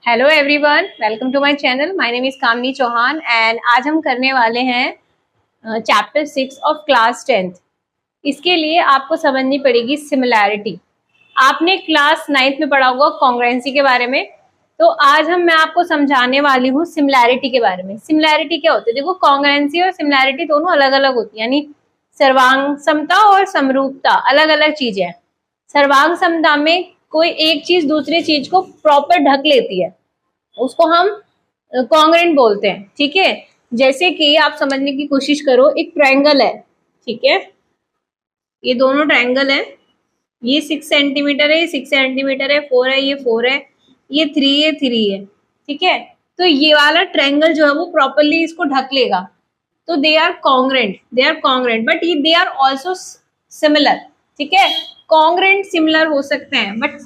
Hello everyone, welcome to my channel. My name is Kamini Chauhan and आज हम करने वाले हैं चैप्टर 6 ऑफ क्लास 10th। इसके लिए आपको समझनी पड़ेगी सिमिलैरिटी। आपने क्लास 9th में पढ़ा होगा कॉन्ग्रुएंसी के बारे में, तो आज मैं आपको समझाने वाली हूँ सिमिलैरिटी के बारे में। सिमिलैरिटी क्या होती है? देखो, कॉन्ग्रुएंसी और सिमिलैरिटी दोनों अलग अलग होती है, यानी सर्वांग समता और समरूपता अलग अलग चीजें हैं। सर्वांग समता में कोई एक चीज दूसरी चीज को प्रॉपर ढक लेती है, उसको हम कॉन्ग्रुएंट बोलते हैं। ठीक है, जैसे कि आप समझने की कोशिश करो, एक ट्रायंगल है, ठीक है, ये दोनों ट्रायंगल है, ये 6 सेंटीमीटर है, ये 6 सेंटीमीटर है, 4 है, ये 4 है, ये 3 है, 3 है। ठीक है, तो ये वाला ट्रायंगल जो है वो प्रॉपरली इसको ढक लेगा, तो they are congruent, but they are also similar. ठीक है, कॉन्ग्रुएंट सिमिलर हो सकते हैं, बट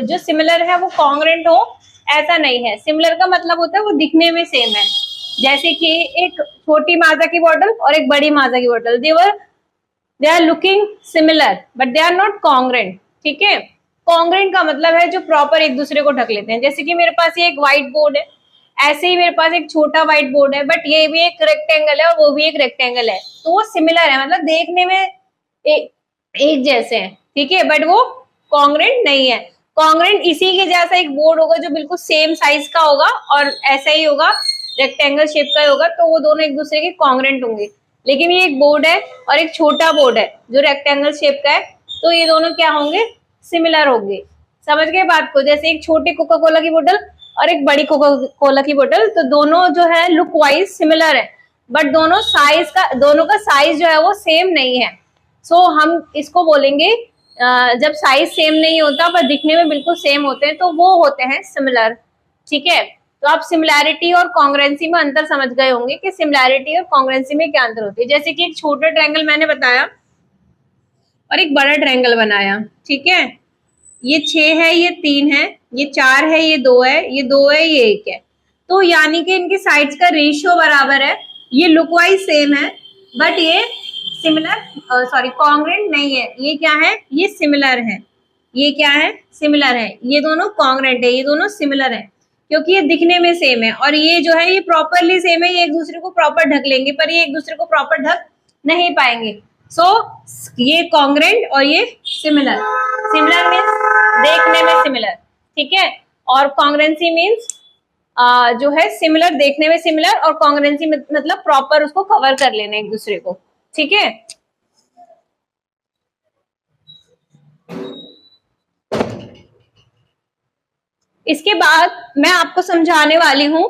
जो सिमिलर है वो कॉन्ग्रुएंट हो ऐसा नहीं है। सिमिलर का मतलब होता है वो दिखने में सेम है। जैसे कि एक छोटी माजा की बोतल और एक बड़ी माजा की बोतल, they are looking similar but they are not congruent. ठीक है, कॉन्ग्रुएंट का मतलब है जो प्रॉपर एक दूसरे को ढक लेते हैं। जैसे कि मेरे पास ये एक व्हाइट बोर्ड है, ऐसे ही मेरे पास एक छोटा व्हाइट बोर्ड है, बट ये भी एक रेक्टेंगल है और वो भी एक रेक्टेंगल है, तो वो सिमिलर है, मतलब देखने में एक जैसे हैं। ठीक है, बट वो कॉन्ग्रुएंट नहीं है। कॉन्ग्रुएंट इसी के जैसा एक बोर्ड होगा जो बिल्कुल सेम साइज का होगा और ऐसा ही होगा, रेक्टेंगल शेप का होगा, तो वो दोनों एक दूसरे के कॉन्ग्रुएंट होंगे। लेकिन ये एक बोर्ड है और एक छोटा बोर्ड है जो रेक्टेंगल शेप का है, तो ये दोनों क्या होंगे? सिमिलर होंगे। समझ गए बात को? जैसे एक छोटी कोका कोला की बोतल और एक बड़ी कोका कोला की बोतल, तो दोनों जो है लुक वाइज सिमिलर है, बट दोनों का साइज जो है वो सेम नहीं है। सो हम इसको बोलेंगे, जब साइज सेम नहीं होता पर दिखने में बिल्कुल सेम होते हैं, तो वो होते हैं सिमिलर। ठीक है, तो आप सिमिलैरिटी और कॉन्ग्रुएंसी में अंतर समझ गए होंगे कि सिमिलैरिटी और कॉन्ग्रुएंसी में क्या अंतर होती है। जैसे कि एक छोटा ट्रायंगल मैंने बताया और एक बड़ा ट्रायंगल बनाया। ठीक है, ये 6 है, ये 3 है, ये 4 है, ये 2 है, ये 2 है, ये 1 है, तो यानी कि इनकी साइड्स का रेशियो बराबर है। ये लुक वाइज सेम है, बट ये कॉन्ग्रुएंट नहीं है। ये क्या है? ये सिमिलर है। ये क्या है? सिमिलर है। ये दोनों कॉन्ग्रुएंट है, ये दोनों सिमिलर है, क्योंकि ये दिखने में सेम है। और ये जो है ये प्रॉपरली सेम है, ये एक दूसरे को प्रॉपर ढक लेंगे, पर ये एक दूसरे को प्रॉपर ढक नहीं पाएंगे। सो ये कॉन्ग्रुएंट और ये सिमिलर। सिमिलर मीन्स देखने में सिमिलर, ठीक है, और कॉन्ग्रुएंसी मीन्स जो है सिमिलर, देखने में सिमिलर, और कॉन्ग्रुएंसी मतलब प्रॉपर उसको कवर कर लेना एक दूसरे को। ठीक है, इसके बाद मैं आपको समझाने वाली हूं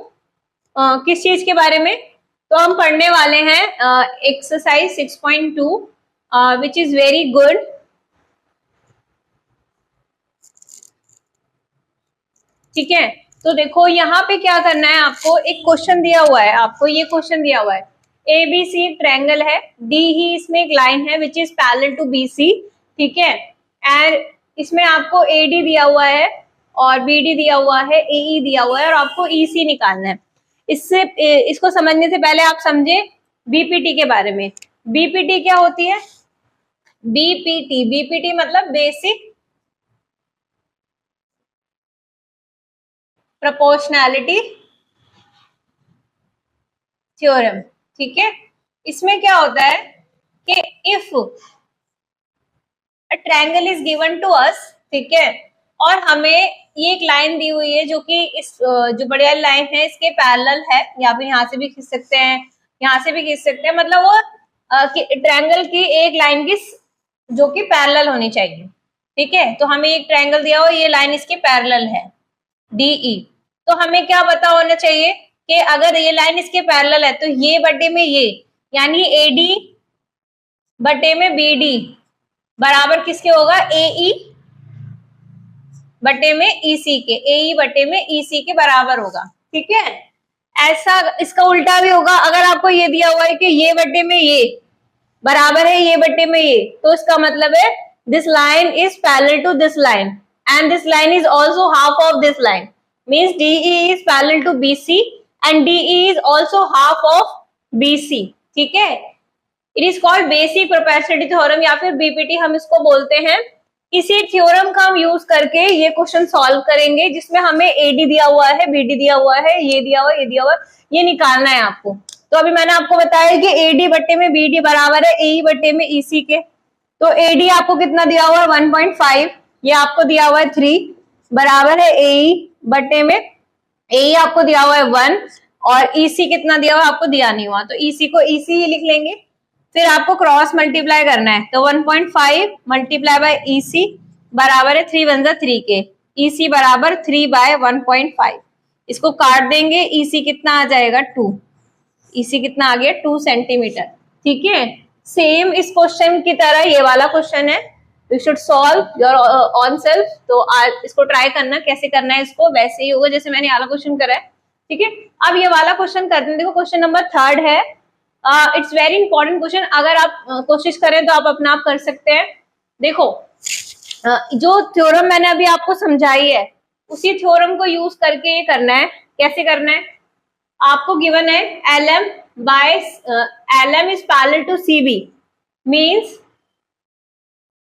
किस चीज के बारे में। तो हम पढ़ने वाले हैं exercise 6.2 which is very good. ठीक है, तो देखो यहाँ पे क्या करना है, आपको एक क्वेश्चन दिया हुआ है, आपको ये क्वेश्चन दिया हुआ है, ABC ट्रायंगल है, डी ही इसमें एक लाइन है which is parallel to BC। ठीक है, एंड इसमें आपको AD दिया हुआ है और BD दिया हुआ है, AE दिया हुआ है, और आपको EC निकालना है। इसको समझने से पहले आप समझे BPT के बारे में। BPT क्या होती है? BPT मतलब बेसिक प्रोपोर्शनैलिटी थ्योरम। ठीक है, इसमें क्या होता है कि if a triangle is given to us, ठीक है, और हमें ये एक लाइन दी हुई है जो कि इस जो बड़ी वाली लाइन है इसके पैरेलल है, या फिर यहाँ से भी खींच सकते हैं, यहाँ से भी खींच सकते हैं, मतलब वो ट्रायंगल की एक लाइन की जो कि पैरेलल होनी चाहिए। ठीक है, तो हमें एक ट्रायंगल दिया हुआ, ये लाइन इसके पैरेलल है DE, तो हमें क्या पता होना चाहिए कि अगर ये लाइन इसके पैरेलल है तो ये बटे में ये, यानी AD बटे में BD बराबर किसके होगा? AE बटे में EC के, AE बटे में EC के बराबर होगा। ठीक है, ऐसा इसका उल्टा भी होगा। अगर आपको ये दिया हुआ है कि ये बटे में ये बराबर है ये बटे में ये, तो इसका मतलब है this line is parallel to this line and this line is also half of this line, means DE is parallel to BC and DE is also half of BC। ठीक है, it is called basic proportionality theorem या फिर BPT हम इसको बोलते हैं। इसी theorem का हम यूज करके ये क्वेश्चन सॉल्व करेंगे, जिसमें हमें एडी दिया हुआ है, बीडी दिया हुआ है, ये दिया हुआ है, ये दिया हुआ है, ये निकालना है आपको। तो अभी मैंने आपको बताया कि एडी बट्टे में बीडी बराबर है एई बट्टे में ईसी के। तो एडी आपको कितना दिया हुआ है 1.5, ये आपको दिया हुआ है 3, बराबर है एई बट्टे में, एई आपको दिया हुआ है 1, और ईसी कितना दिया हुआ आपको दिया नहीं हुआ, तो ईसी को ईसी ही लिख लेंगे। फिर आपको क्रॉस मल्टीप्लाई करना है, तो 1.5 मल्टीप्लाई बाय ईसी बराबर है 3 वन 3 के, ईसी बराबर 3 बाय 1.5। इसको काट देंगे, ईसी कितना आ जाएगा 2, ईसी कितना आ गया 2 सेंटीमीटर। ठीक है, सेम इस क्वेश्चन की तरह ये वाला क्वेश्चन है, you should solve your on self. तो आज इसको ट्राई करना, कैसे करना है इसको, वैसे ही होगा जैसे मैंने ये वाला क्वेश्चन करा है। ठीक है, अब ये वाला क्वेश्चन करते हैं। देखो क्वेश्चन नंबर 3 है, इट्स वेरी इंपॉर्टेंट क्वेश्चन, अगर आप कोशिश करें तो आप अपना आप कर सकते हैं। देखो जो थ्योरम मैंने अभी आपको समझाई है, उसी थ्योरम को यूज करके ये करना है। कैसे करना है, आपको गिवन है LM by LM is parallel to CB, means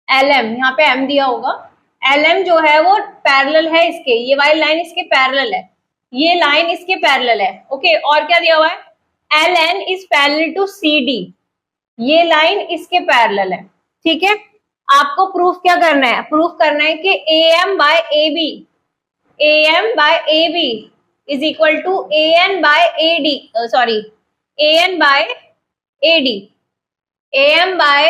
LM, यहाँ पे M दिया होगा, LM जो है वो पैरेलल है इसके, ये वाली लाइन इसके पैरेलल है, ये लाइन इसके पैरेलल है। ओके, और क्या दिया हुआ है, LN is parallel to CD, ये लाइन इसके पैरेलल है। ठीक है, आपको प्रूफ क्या करना है, प्रूफ करना है कि AM by AB is equal to AN by AD, sorry AN by AD, AM by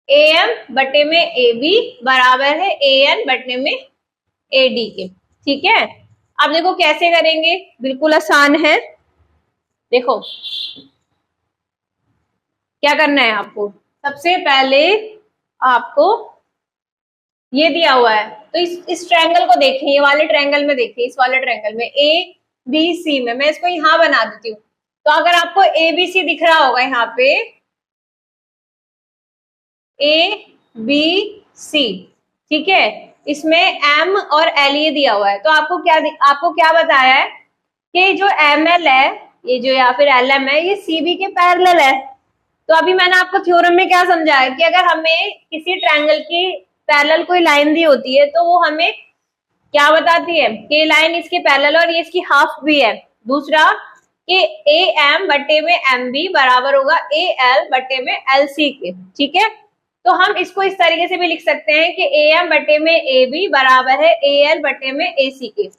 AM बटे में AB बराबर है AN बटे में AD के। ठीक है, अब देखो कैसे करेंगे, बिल्कुल आसान है। देखो क्या करना है आपको, सबसे पहले आपको ये दिया हुआ है, तो इस ट्रायंगल को देखें, ये वाले ट्रायंगल में देखें, इस वाले ट्रायंगल में ABC में, मैं इसको यहां बना देती हूँ। तो अगर आपको ABC दिख रहा होगा यहाँ पे ABC, ठीक है, इसमें M और L ये दिया हुआ है, तो आपको क्या बताया है कि जो ML है, ये जो या फिर LM है, ये CB के पैरेलल है। तो अभी मैंने आपको थ्योरम में क्या समझाया कि अगर हमें किसी ट्रायंगल की पैरेलल कोई लाइन दी होती है, तो वो हमें क्या बताती है कि लाइन इसके पैरेलल और ये इसकी हाफ भी है। दूसरा कि AM बटे में MB बराबर होगा AL बटे में LC के। ठीक है, तो हम इसको इस तरीके से भी लिख सकते हैं कि AM बटे में AB बराबर है AL बटे में AC के।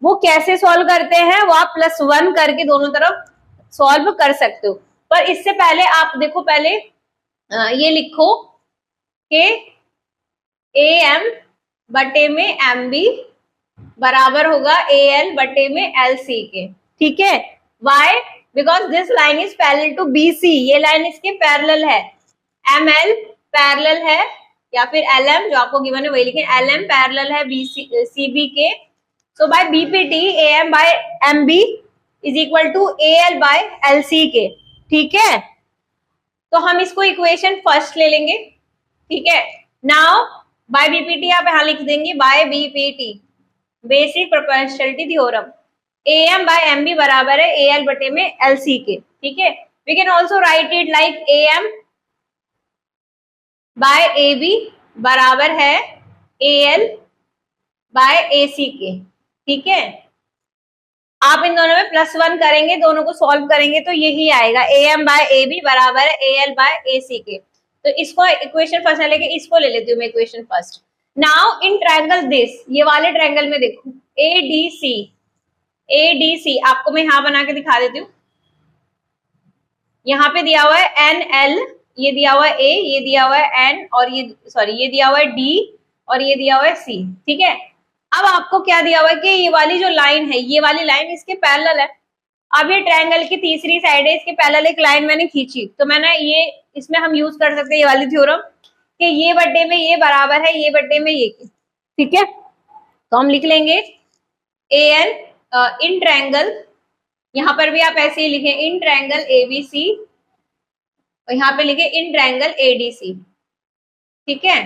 वो कैसे सॉल्व करते हैं, वो आप +1 करके दोनों तरफ सॉल्व कर सकते हो। पर इससे पहले आप देखो, पहले ये लिखो कि AM बटे में MB बराबर होगा AL बटे में LC के। ठीक है, Why? Because this line is parallel to BC, ये लाइन इसके पैरेलल है। ML पैरेलल है, या फिर LM जो आपको गिवन है वही लिखें, LM पैरेलल है CB के। So by BPT AM by MB is equal to AL by LC के। ठीक है, तो हम इसको इक्वेशन फर्स्ट ले लेंगे। ठीक है, नाउ बाय BPT आप यहां लिख देंगे, by BPT basic proportionality theorem, AM by MB बराबर है AL बटे में LC के। ठीक है, we can also write it like AM by AB बराबर है AL by AC के। ठीक है, आप इन दोनों में +1 करेंगे, दोनों को सॉल्व करेंगे तो यही आएगा, AM by AB बराबर है AL by AC के। तो इसको इक्वेशन फर्स्ट लेके इसको ले लेती हूँ मैं equation first. Now in triangle this, ये वाले ट्रायंगल में देखो ADC आपको मैं यहां बना के दिखा देती हूँ। यहाँ पे दिया हुआ है NL, ये दिया हुआ है A, ये दिया हुआ है N, और ये दिया हुआ है D, और ये दिया हुआ है C। ठीक है, अब आपको क्या दिया हुआ है कि ये वाली जो लाइन है, ये वाली लाइन इसके पैरेलल है। अब ये ट्रायंगल की तीसरी साइड है, इसके पैरेलल एक लाइन मैंने खींची, तो मैंने ये इसमें हम यूज कर सकते हैं ये वाली थ्योरम कि ये बटे में ये बराबर है ये बटे में ये। ठीक है, तो हम लिख लेंगे AN इन ट्रायंगल, यहाँ पर भी आप ऐसे ही लिखें इन ट्रायंगल ABC, और यहाँ पे लिखे इन ट्रायंगल ADC। ठीक है,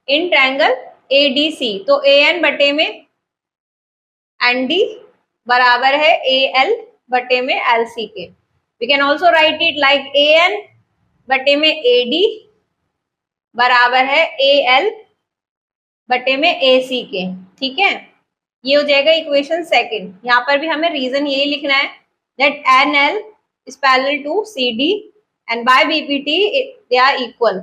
इन ट्रायंगल ADC, तो AN बटे में ND बराबर है AL बटे में LC के। We can also write it like AN बटे में AD बराबर है AL बटे में AC के। ठीक है, ये हो जाएगा इक्वेशन सेकंड। यहाँ पर भी हमें रीजन यही लिखना है that NL is parallel to CD and by BPT they are equal।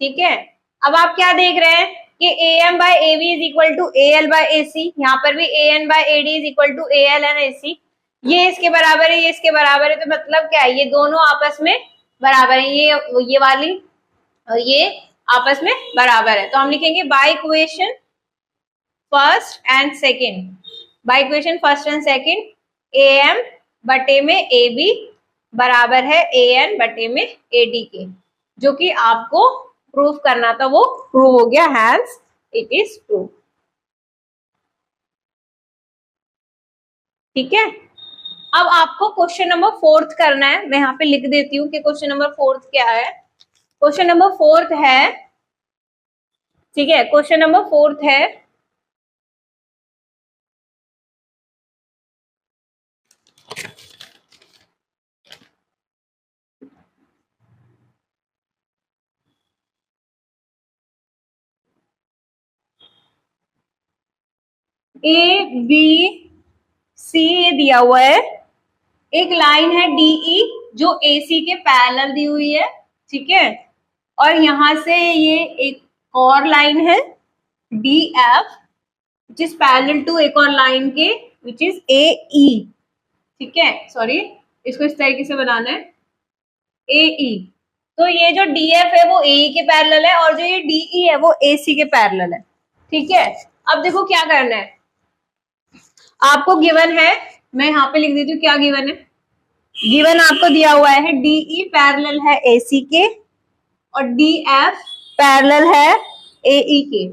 ठीक है, अब आप क्या देख रहे हैं कि AM by AB is equal to AL by AC, यहाँ पर भी AN by AD is equal to AL and AC। ये इसके बराबर है, ये इसके बराबर है, तो मतलब क्या है, ये दोनों आपस में बराबर है, ये वाली और ये आपस में बराबर है। तो हम लिखेंगे by equation first and second, bye equation first and second AM बटे में AB बराबर है AN बटे में AD के, जो कि आपको प्रूफ करना था, वो प्रूव हो गया, हैंस इट इज प्रूव। ठीक है, अब आपको क्वेश्चन नंबर 4 करना है। मैं यहाँ पे लिख देती हूँ कि क्वेश्चन नंबर 4 क्या है। क्वेश्चन नंबर 4 है, ठीक है, क्वेश्चन नंबर 4 है ABC दिया हुआ है, एक लाइन है DE जो AC के पैरेलल दी हुई है। ठीक है, और यहां से ये एक और लाइन है DF which is parallel to एक और लाइन के विच इज AE। ठीक है, सॉरी, इसको इस तरीके से बनाना है AE। तो ये जो DF है वो AE के पैरेलल है और जो ये DE है वो AC के पैरेलल है। ठीक है, अब देखो क्या करना है, आपको गिवन है, मैं यहाँ पे लिख देती हूँ क्या गिवन है। गिवन आपको दिया हुआ है DE पैरेलल है AC के और DF पैरेलल है AE के।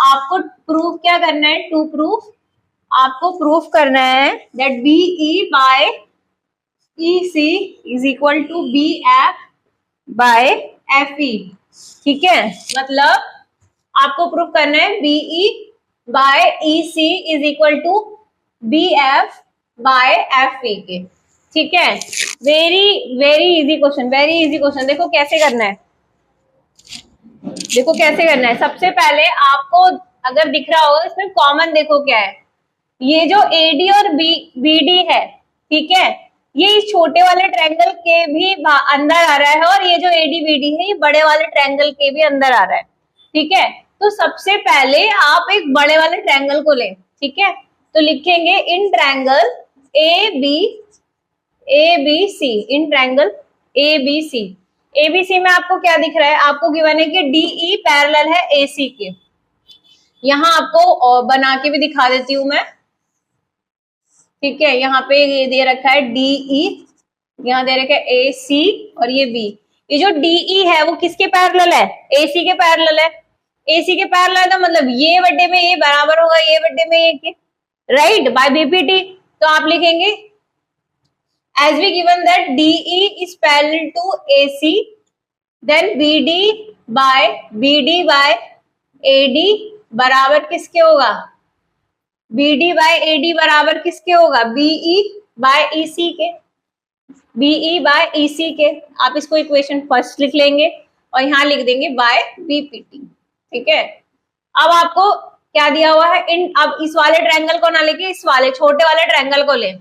आपको प्रूफ क्या करना है, टू प्रूफ, आपको प्रूफ करना है that BE by EC is equal to BF by FE। ठीक है, मतलब आपको प्रूफ करना है BE by EC is equal to BF by FE के। ठीक है, very very easy question, very easy question. देखो कैसे करना है, देखो कैसे करना है। सबसे पहले आपको अगर दिख रहा हो इसमें कॉमन देखो क्या है, ये जो AD और BD है, ठीक है, ये इस छोटे वाले ट्रायंगल के भी अंदर आ रहा है और ये जो AD-BD है ये बड़े वाले ट्रायंगल के भी अंदर आ रहा है। ठीक है, तो सबसे पहले आप एक बड़े वाले ट्रायंगल को लें। ठीक है, तो लिखेंगे in triangle ABC, in triangle ABC। ABC में आपको क्या दिख रहा है, आपको गिवन है कि DE पैरेलल है AC के। यहां आपको बना के भी दिखा देती हूं मैं। ठीक है, यहाँ पे ये दे रखा है DE, यहाँ दे रखा है AC और ये B। ये जो DE है वो किसके पैरेलल है, AC के पैरेलल है। AC के पैरेलल है तो मतलब ये बटे में ये बराबर होगा ये बटे में ये के, राइट, बाय BPT। तो आप लिखेंगे as we given that DE is parallel to AC, then BD by AD बराबर किसके होगा, BD by AD बराबर किसके होगा, BE by EC के, BE by EC के। आप इसको इक्वेशन फर्स्ट लिख लेंगे और यहाँ लिख देंगे बाय BPT। ठीक है, अब आपको क्या दिया हुआ है, अब इस वाले ट्रायंगल को ना लेके इस वाले छोटे वाले ट्रायंगल को ले।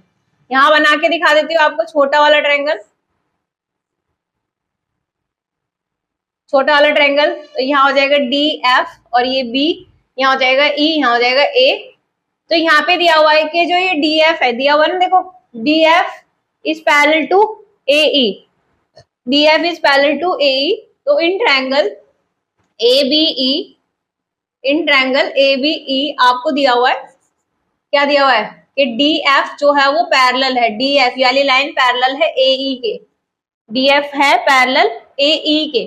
यहां बना के दिखा देती हूँ आपको छोटा वाला ट्रायंगल, छोटा वाला ट्रायंगल। तो यहाँ हो जाएगा DF और ये B, यहाँ हो जाएगा E, यहाँ हो जाएगा A। तो यहाँ पे दिया हुआ है कि जो ये DF है, दिया हुआ ना, देखो DF is parallel to AE, DF is parallel to AE। तो in triangle ABE, in triangle ABE आपको दिया हुआ है, क्या दिया हुआ है कि DF जो है वो पैरेलल है, DF वाली लाइन पैरेलल है AE के, DF है पैरेलल AE के।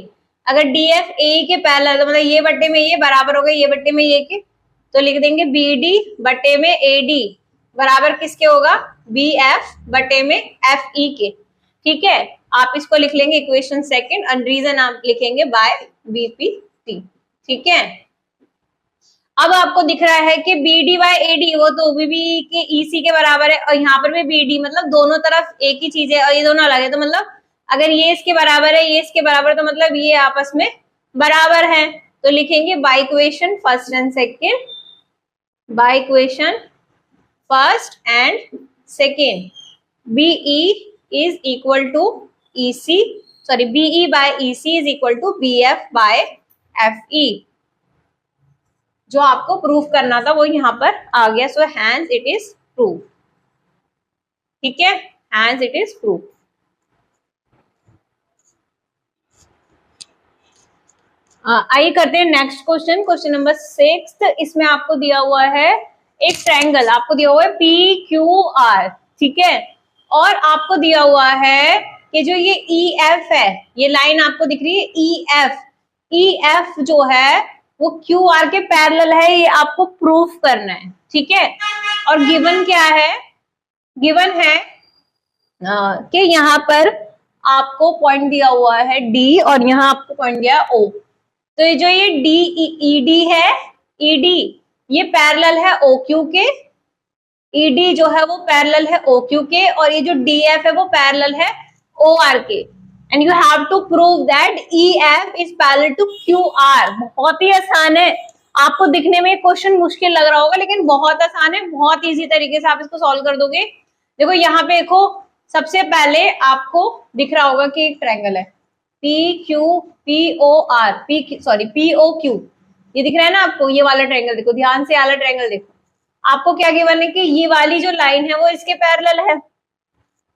अगर DF AE के पैरेलल तो मतलब ये बट्टे में ये बराबर हो गए ये बट्टे में ये के, तो लिख देंगे BD बट्टे में AD बराबर किसके होगा, BF बट्टे में FE के। ठीक है, आप इसको लिख लेंगे इक्वेशन सेकंड और रीजन आप लिखेंगे बाय BPT। ठीक है, अब आपको दिख रहा है कि BD बाय AD वो तो BB के EC के बराबर है और यहाँ पर भी BD, मतलब दोनों तरफ एक ही चीज है और ये दोनों अलग है। तो मतलब अगर ये इसके बराबर है ये इसके बराबर है तो मतलब ये आपस में बराबर है। तो लिखेंगे by equation first and second, bye equation first and second, BE is equal to EC, sorry BE by EC is equal to BF by FE। जो आपको प्रूफ करना था वो यहाँ पर आ गया, so hence it is proof. ठीक है, हैंस इट इज प्रूफ। आइए करते हैं नेक्स्ट क्वेश्चन, क्वेश्चन नंबर 6। इसमें आपको दिया हुआ है एक ट्रायंगल, आपको दिया हुआ है PQR, ठीक है, और आपको दिया हुआ है कि जो ये EF है, ये लाइन आपको दिख रही है EF जो है वो QR के पैरेलल है, ये आपको प्रूफ करना है। ठीक है, और गिवन क्या है, गिवन है कि यहाँ पर आपको पॉइंट दिया हुआ है D और यहाँ आपको पॉइंट दिया है O। तो ये जो ये ED है, ED ये पैरेलल है OQ के, ED जो है वो पैरेलल है OQ के, और ये जो DF है वो पैरेलल है OR के। And you have to prove that EF is parallel to QR। बहुत ही आसान है, आपको दिखने में क्वेश्चन मुश्किल लग रहा होगा लेकिन बहुत आसान है, बहुत इजी तरीके से आप इसको सॉल्व कर दोगे। देखो यहाँ पे देखो, सबसे पहले आपको दिख रहा होगा कि एक ट्रायंगल है POQ, ये दिख रहा है ना आपको, ये वाला ट्रायंगल देखो ध्यान से, वाला ट्रायंगल देखो। आपको क्या गिवन है कि ये वाली जो लाइन है वो इसके पैरेलल है,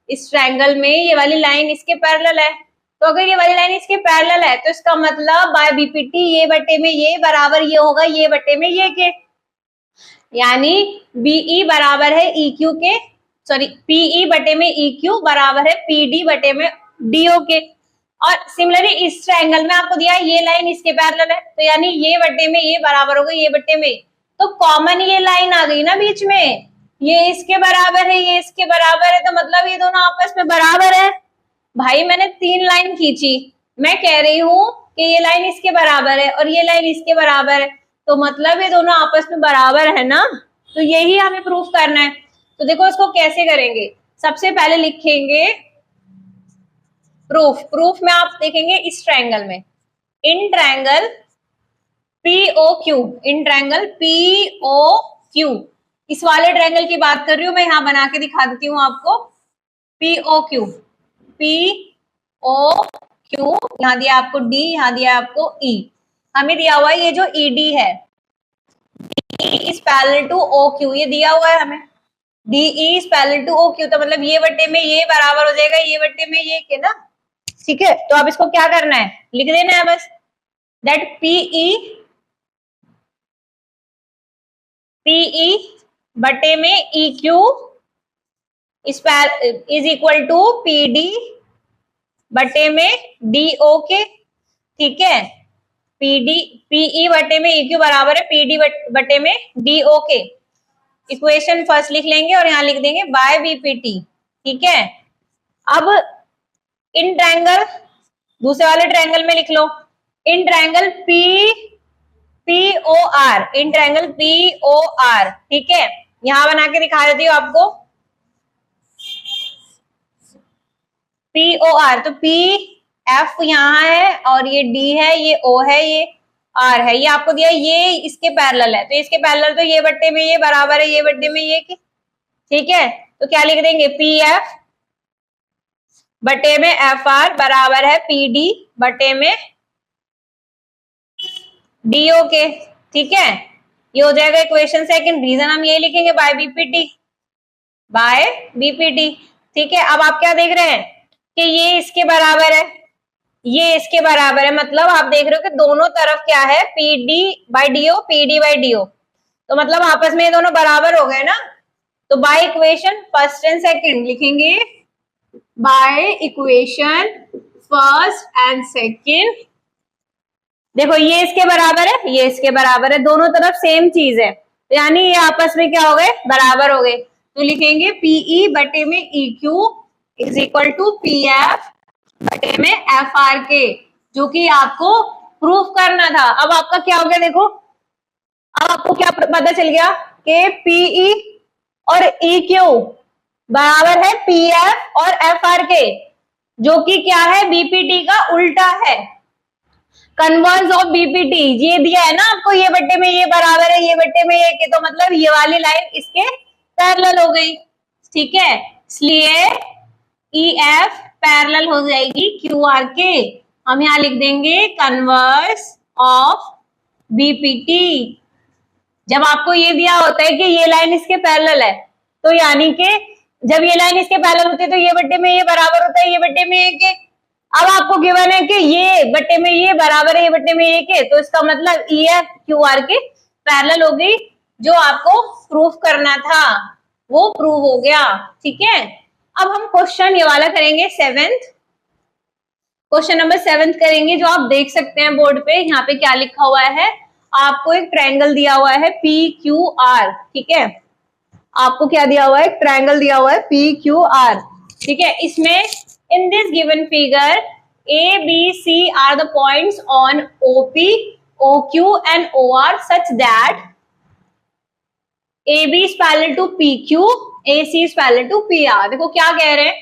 इस ट्रायंगल में ये वाली लाइन इसके पैरेलल है। तो अगर ये वाली लाइन इसके पैरेलल है तो इसका मतलब बाय बीपीटी ये बटे में ये बराबर ये होगा ये बटे में ये के, यानी बीई बराबर है EQ के, सॉरी PE बटे में EQ बराबर है PD बटे में DO के। और सिमिलरली इस ट्रायंगल में आपको दिया है ये लाइन इसके पैरेलल है, तो यानी ये बटे में ये बराबर होगा ये बटे में, तो कॉमन ये लाइन आ गई ना बीच में, ये इसके बराबर है ये इसके बराबर है, तो मतलब ये दोनों आपस में बराबर है। भाई मैंने 3 लाइन खींची, मैं कह रही हूं कि ये लाइन इसके बराबर है और ये लाइन इसके बराबर है, तो मतलब ये दोनों आपस में बराबर है ना, तो यही हमें प्रूफ करना है। तो देखो इसको कैसे करेंगे, सबसे पहले लिखेंगे प्रूफ में आप देखेंगे इस ट्रायंगल में, इन ट्रायंगल POQ, इस वाले ट्रायंगल की बात कर रही हूं मैं, यहां बना के दिखा देती हूँ आपको। POQ, यहां दिया आपको D, यहां दिया आपको E, हमें दिया हुआ है ये जो ED है DE is parallel to OQ, ये दिया हुआ है हमें, DE is parallel to OQ, तो मतलब ये बटे में ये बराबर हो जाएगा ये बटे में ये के ना। ठीक है, तो अब इसको क्या करना है, लिख देना है बस, दैट PE बटे में EQ is equal to PD बटे में DO के। ठीक है, PE बटे में EQ बराबर है PD बटे में DO के। इक्वेशन फर्स्ट लिख लेंगे और यहां लिख देंगे बाय BPT। ठीक है, अब इन ट्रायंगल, दूसरे वाले ट्रायंगल में लिख लो, in triangle POR, in triangle POR। ठीक है, यहां बना के दिखा देती हूँ आपको, POR, तो PF यहाँ है और ये D है, ये O है, ये R है, ये आपको दिया ये इसके पैरेलल है, तो इसके पैरेलल तो ये बट्टे में ये बराबर है ये बट्टे में ये की। ठीक है, तो क्या लिख देंगे, PF बटे में FR बराबर है PD बटे में DO के। ठीक है, ये हो जाएगा इक्वेशन सेकंड। रीजन हम ये लिखेंगे बाय BPT। ठीक है, अब आप क्या देख रहे हैं कि ये इसके बराबर है ये इसके बराबर है, मतलब आप देख रहे हो कि दोनों तरफ क्या है PD by DO, तो मतलब आपस में ये दोनों बराबर हो गए ना। तो by equation first and second लिखेंगे, by equation first and second, देखो ये इसके बराबर है ये इसके बराबर है, दोनों तरफ सेम चीज है, तो यानी ये आपस में क्या हो गए, बराबर हो गए। तो लिखेंगे PE बटे में EQ is equal to PF बटे में FR के, जो कि आपको प्रूफ करना था। अब आपका क्या हो गया, देखो अब आपको क्या पता चल गया कि PE और EQ बराबर है PF और FR के, जो कि क्या है BPT का उल्टा है। कन्वर्स ऑफ बीपीटी, ये दिया है ना आपको, ये बट्टे में ये बराबर है, ये बट्टे में ये के, तो मतलब ये वाली लाइन इसके पैरेलल हो गई, ठीक है। इसलिए EF पैरेलल हो जाएगी QR के। हम यहाँ लिख देंगे कन्वर्स ऑफ बीपीटी। जब आपको ये दिया होता है कि ये लाइन इसके पैरेलल है, तो यानी कि जब ये लाइन इसके पैरेलल होती है तो ये बट्टे में ये बराबर होता है, ये बट्टे में ये के। अब आपको गिवन है कि ये बट्टे में ये बराबर है, ये बट्टे में ये के, तो इसका मतलब EF QR के पैरेलल हो गई। जो आपको प्रूफ करना था वो प्रूव हो गया, ठीक है। अब हम क्वेश्चन ये वाला करेंगे, क्वेश्चन नंबर 7 करेंगे, जो आप देख सकते हैं बोर्ड पे। यहाँ पे क्या लिखा हुआ है, आपको एक ट्रायंगल दिया हुआ है PQR, ठीक है। आपको क्या दिया हुआ है, एक ट्रायंगल दिया हुआ है PQR, ठीक है। इसमें in this given figure ABC are the points on OP, OQ and OR such that AB is parallel to PQ, AC is parallel to PR। देखो क्या कह रहे हैं,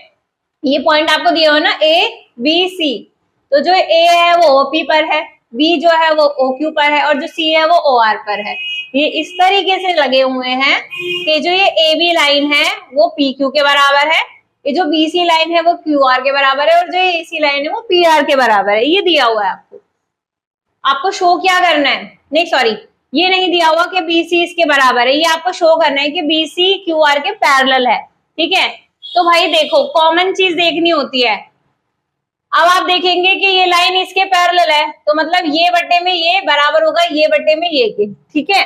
ये पॉइंट आपको दिया हो ना ABC, तो जो A है वो OP पर है, B जो है वो OQ पर है, और जो C है वो OR पर है। ये इस तरीके से लगे हुए हैं कि जो ये AB लाइन है वो PQ के बराबर है, ये जो BC लाइन है वो QR के बराबर है, और जो ये AC लाइन है वो PR के बराबर है। ये दिया हुआ है आपको शो क्या करना है, नहीं सॉरी, ये नहीं दिया हुआ कि BC इसके बराबर है, ये आपको शो करना है कि BC QR के पैरेलल है, ठीक है। तो भाई देखो, कॉमन चीज देखनी होती है। अब आप देखेंगे कि ये लाइन इसके पैरेलल है, तो मतलब ये बट्टे में ये बराबर होगा ये बट्टे में ये के, ठीक है।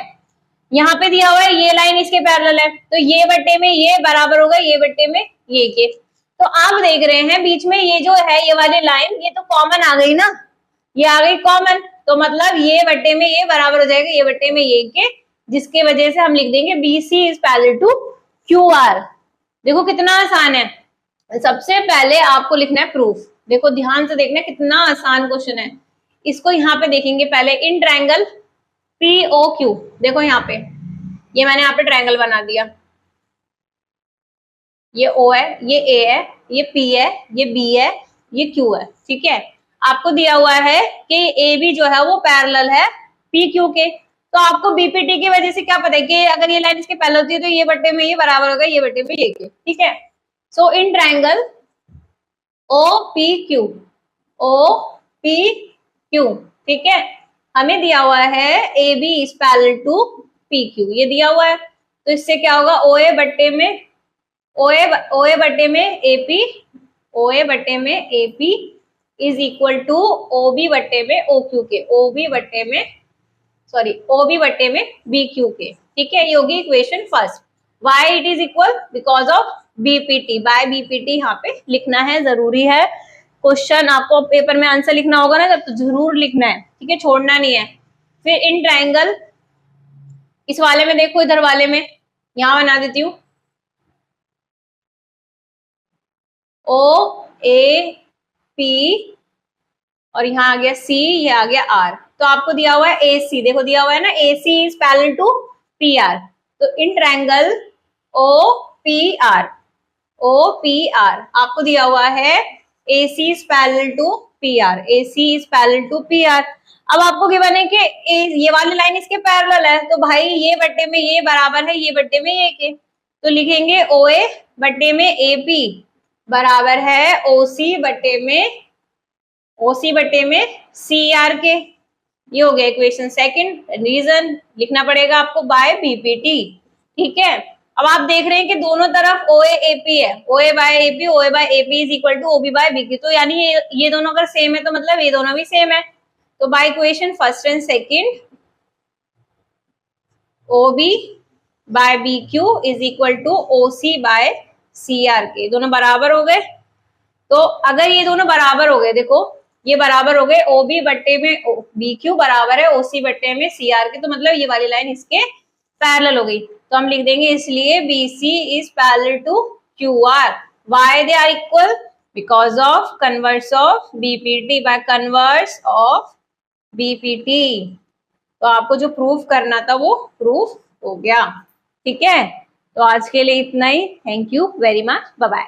यहाँ पे दिया हुआ है ये लाइन इसके पैरेलल है, तो ये बट्टे में ये बराबर होगा ये बट्टे में ये के। तो आप देख रहे हैं बीच में ये जो है ये वाली लाइन, ये तो कॉमन आ गई ना, ये आ गई कॉमन, तो मतलब ये बट्टे में ये बराबर हो जाएगा ये बट्टे में ये के, जिसके वजह से हम लिख देंगे BC is parallel to QR। देखो कितना आसान है। सबसे पहले आपको लिखना है प्रूफ। देखो ध्यान से देखना, कितना आसान क्वेश्चन है। इसको यहाँ पे देखेंगे पहले, इन ट्रायंगल POQ, देखो यहाँ पे, ये मैंने यहाँ पे ट्रायंगल बना दिया, ये O है, ये A है, ये P है, ये B है, ये Q है, ठीक है। आपको दिया हुआ है कि AB जो है वो पैरेलल है PQ के, तो आपको BPT की वजह से क्या पता है कि अगर ये लाइन इसके पैरेलल होती है तो ये बट्टे में ये बराबर होगा ये बट्टे में ये के, ठीक है। सो इन ट्रायंगल OPQ, ठीक है, हमें दिया हुआ है AB is parallel to PQ, ये दिया हुआ है। तो इससे क्या होगा, OA बट्टे में AP is equal to OB बट्टे में OQ के, OB बट्टे में BQ के, ठीक है। ये होगी equation first. Why it is equal, because of BPT, by BPT यहाँ पे लिखना है, जरूरी है। क्वेश्चन आपको पेपर में आंसर लिखना होगा ना, तब तो जरूर लिखना है, ठीक है, छोड़ना नहीं है। फिर इन ट्रायंगल, इस वाले में देखो, इधर वाले में यहाँ बना देती हूँ, OAP और यहाँ आ गया C, ये आ गया R। तो आपको दिया हुआ है AC, देखो दिया हुआ है ना AC is parallel to PR। तो इन ट्रायंगल OPR आपको दिया हुआ है AC is parallel to PR, AC is parallel to PR। अब आपको गिवन है कि ये वाली लाइन इसके पैरेलल है, तो भाई ये बट्टे में ये बराबर है ये बट्टे में ये के, तो लिखेंगे OA बट्टे में AP बराबर है OC बट्टे में CR के। ये हो गया इक्वेशन सेकंड। रीजन लिखना पड़ेगा आपको बाय BPT, ठीक है। अब आप देख रहे हैं कि दोनों तरफ OAAP है, OA by AP is equal to OB by BQ, तो यानी ये दोनों अगर सेम है तो मतलब ये दोनों भी सेम है। तो by equation first and second, OB by BQ is equal to OC by CR के, दोनों बराबर हो गए। तो अगर ये दोनों बराबर हो गए, देखो ये बराबर हो गए, OB बट्टे में BQ बराबर है OC बट्टे में CR के, तो मतलब ये वाली लाइन इसके पैरेलल हो गई। तो हम लिख देंगे इसलिए BC is parallel to QR। Why they are equal? Because of converse of BPT, by converse of BPT। तो आपको जो प्रूफ करना था वो प्रूफ हो गया, ठीक है। तो आज के लिए इतना ही। Thank you very much, bye bye.